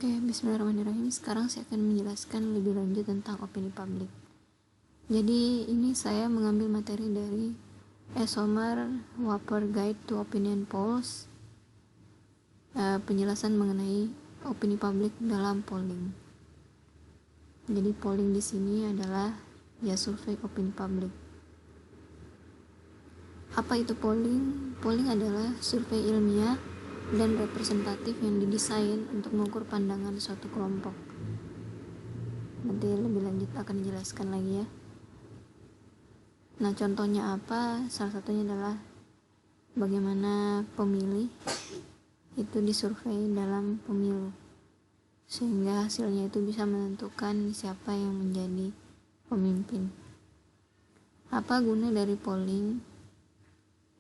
Oke, bismillahirrahmanirrahim. Sekarang saya akan menjelaskan lebih lanjut tentang opini publik. Jadi ini saya mengambil materi dari Esomar Whopper Guide to Opinion Polls, penjelasan mengenai opini publik dalam polling. Jadi polling di sini adalah survei opini publik. Apa itu polling? Polling adalah survei ilmiah dan representatif yang didesain untuk mengukur pandangan suatu kelompok. Nanti lebih lanjut akan dijelaskan lagi ya. Nah, contohnya apa? Salah satunya adalah bagaimana pemilih itu disurvei dalam pemilu, sehingga hasilnya itu bisa menentukan siapa yang menjadi pemimpin. Apa guna dari polling?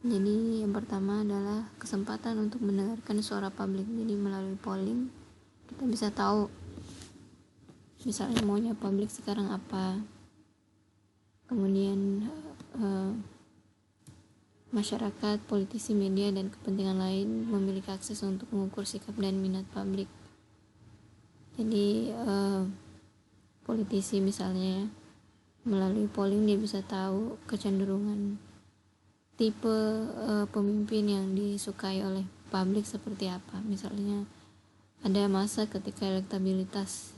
Jadi yang pertama adalah kesempatan untuk mendengarkan suara publik. Jadi melalui polling kita bisa tahu misalnya maunya publik sekarang apa. Kemudian masyarakat, politisi, media, dan kepentingan lain memiliki akses untuk mengukur sikap dan minat publik. Jadi politisi misalnya melalui polling dia bisa tahu kecenderungan tipe pemimpin yang disukai oleh publik seperti apa. Misalnya ada masa ketika elektabilitas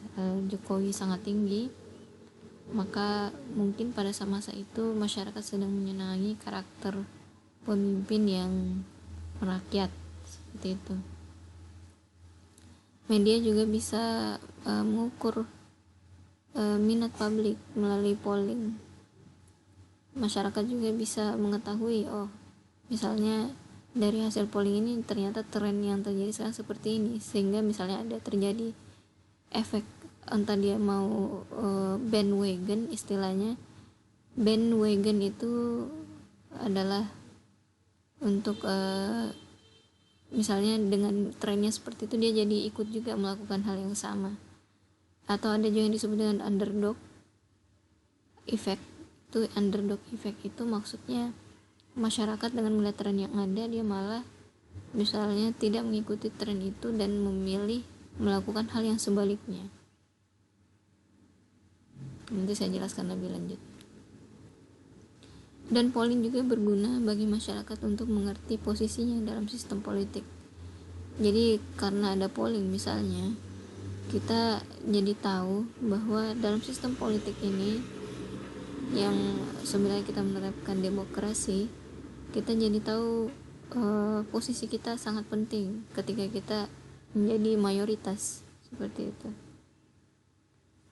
Jokowi sangat tinggi, maka mungkin pada masa itu masyarakat sedang menyenangi karakter pemimpin yang merakyat, seperti itu. Media juga bisa mengukur minat publik melalui polling. Masyarakat juga bisa mengetahui, misalnya dari hasil polling ini ternyata tren yang terjadi sekarang seperti ini, sehingga misalnya ada terjadi efek entah dia mau bandwagon, istilahnya bandwagon itu adalah untuk misalnya dengan trennya seperti itu dia jadi ikut juga melakukan hal yang sama. Atau ada juga yang disebut dengan underdog effect. Underdog effect itu maksudnya masyarakat dengan melihat tren yang ada, dia malah misalnya tidak mengikuti tren itu dan memilih melakukan hal yang sebaliknya. Nanti saya jelaskan lebih lanjut. Dan polling juga berguna bagi masyarakat untuk mengerti posisinya dalam sistem politik. Jadi karena ada polling misalnya, kita jadi tahu bahwa dalam sistem politik ini yang sebenarnya kita menerapkan demokrasi, kita jadi tahu posisi kita sangat penting ketika kita menjadi mayoritas, seperti itu.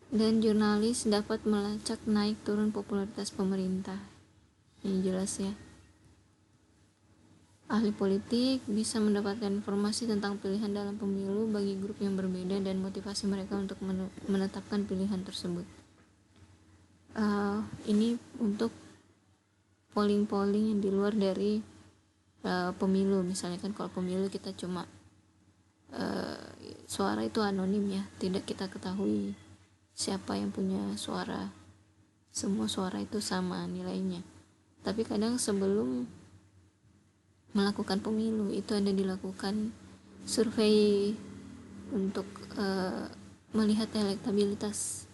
Dan jurnalis dapat melacak naik turun popularitas pemerintah. Ini jelas ya. Ahli politik bisa mendapatkan informasi tentang pilihan dalam pemilu bagi grup yang berbeda dan motivasi mereka untuk menetapkan pilihan tersebut. Ini untuk polling yang di luar dari pemilu. Misalnya kan kalau pemilu kita cuma suara itu anonim ya, tidak kita ketahui siapa yang punya suara, semua suara itu sama nilainya. Tapi kadang sebelum melakukan pemilu itu ada dilakukan survei untuk melihat elektabilitas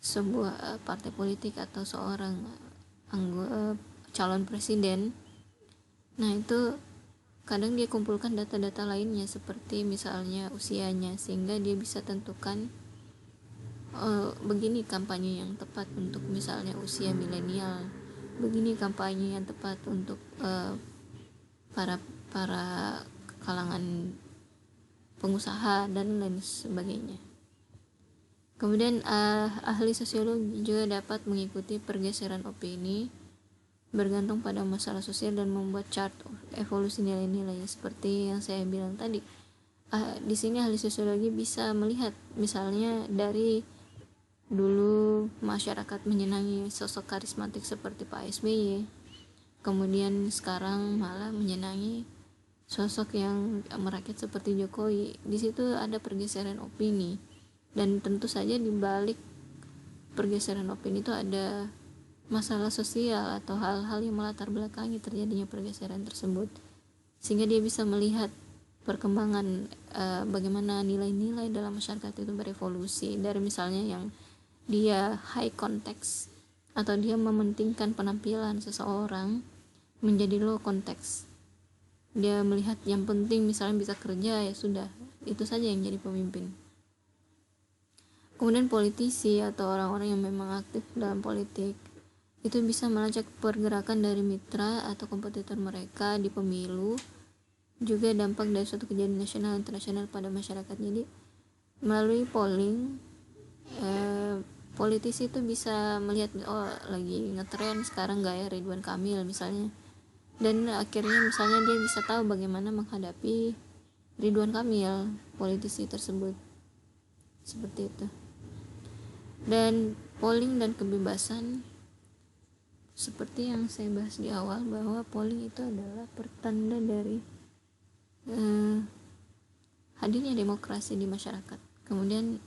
sebuah partai politik atau seorang calon presiden. Nah, itu kadang dia kumpulkan data-data lainnya seperti misalnya usianya, sehingga dia bisa tentukan begini kampanye yang tepat untuk misalnya usia milenial, begini kampanye yang tepat untuk para kalangan pengusaha dan lain sebagainya. Kemudian ahli sosiologi juga dapat mengikuti pergeseran opini bergantung pada masalah sosial dan membuat chart evolusi nilai-nilai seperti yang saya bilang tadi. Di sini ahli sosiologi bisa melihat misalnya dari dulu masyarakat menyenangi sosok karismatik seperti Pak SBY, kemudian sekarang malah menyenangi sosok yang merakyat seperti Jokowi. Di situ ada pergeseran opini. Dan tentu saja di balik pergeseran opini itu ada masalah sosial atau hal-hal yang melatar belakangi terjadinya pergeseran tersebut, sehingga dia bisa melihat perkembangan bagaimana nilai-nilai dalam masyarakat itu berevolusi, dari misalnya yang dia high context atau dia mementingkan penampilan seseorang menjadi low context. Dia melihat yang penting misalnya bisa kerja, ya sudah, itu saja yang jadi pemimpin. Kemudian politisi atau orang-orang yang memang aktif dalam politik itu bisa melacak pergerakan dari mitra atau kompetitor mereka di pemilu, juga dampak dari suatu kejadian nasional internasional pada masyarakat. Jadi melalui polling, politisi itu bisa melihat, oh lagi ngetren sekarang gak ya Ridwan Kamil misalnya, dan akhirnya misalnya dia bisa tahu bagaimana menghadapi Ridwan Kamil, politisi tersebut, seperti itu. Dan polling dan kebebasan, seperti yang saya bahas di awal, bahwa polling itu adalah pertanda dari hadirnya demokrasi di masyarakat. Kemudian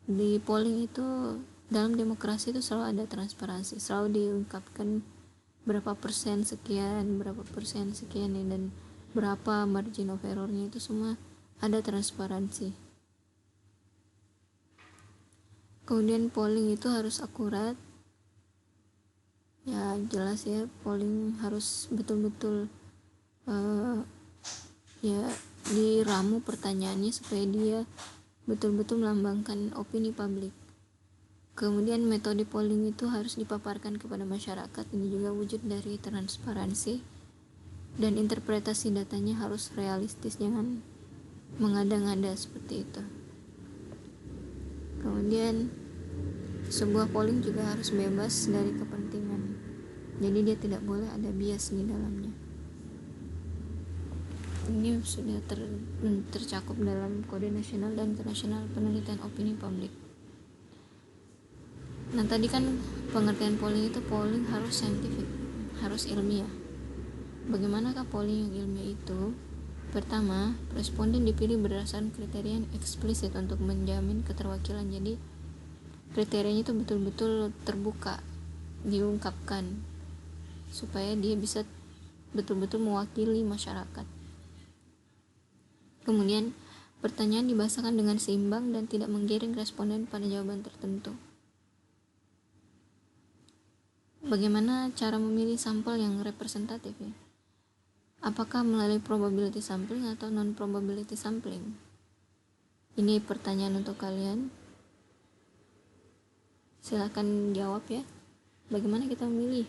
di polling itu, dalam demokrasi itu selalu ada transparansi, selalu diungkapkan berapa persen sekian ya, dan berapa margin of errornya, itu semua ada transparansi. Kemudian polling itu harus akurat, ya jelas ya, polling harus betul-betul ya diramu pertanyaannya supaya dia betul-betul melambangkan opini publik. Kemudian metode polling itu harus dipaparkan kepada masyarakat, ini juga wujud dari transparansi, dan interpretasi datanya harus realistis, jangan mengada-ngada seperti itu. Kemudian sebuah polling juga harus bebas dari kepentingan, jadi dia tidak boleh ada bias di dalamnya. Ini sudah tercakup dalam Kode Nasional dan Internasional Penelitian Opini Publik. Nah tadi kan pengertian polling itu, polling harus saintifik, harus ilmiah. Bagaimanakah polling yang ilmiah itu? Pertama, responden dipilih berdasarkan kriteria yang eksplisit untuk menjamin keterwakilan. Jadi kriterianya itu betul-betul terbuka, diungkapkan, supaya dia bisa betul-betul mewakili masyarakat. Kemudian pertanyaan dibahasakan dengan seimbang dan tidak menggiring responden pada jawaban tertentu. Bagaimana cara memilih sampel yang representatif ya? Apakah melalui probability sampling atau non-probability sampling? Ini pertanyaan untuk kalian. Silakan jawab ya. Bagaimana kita memilih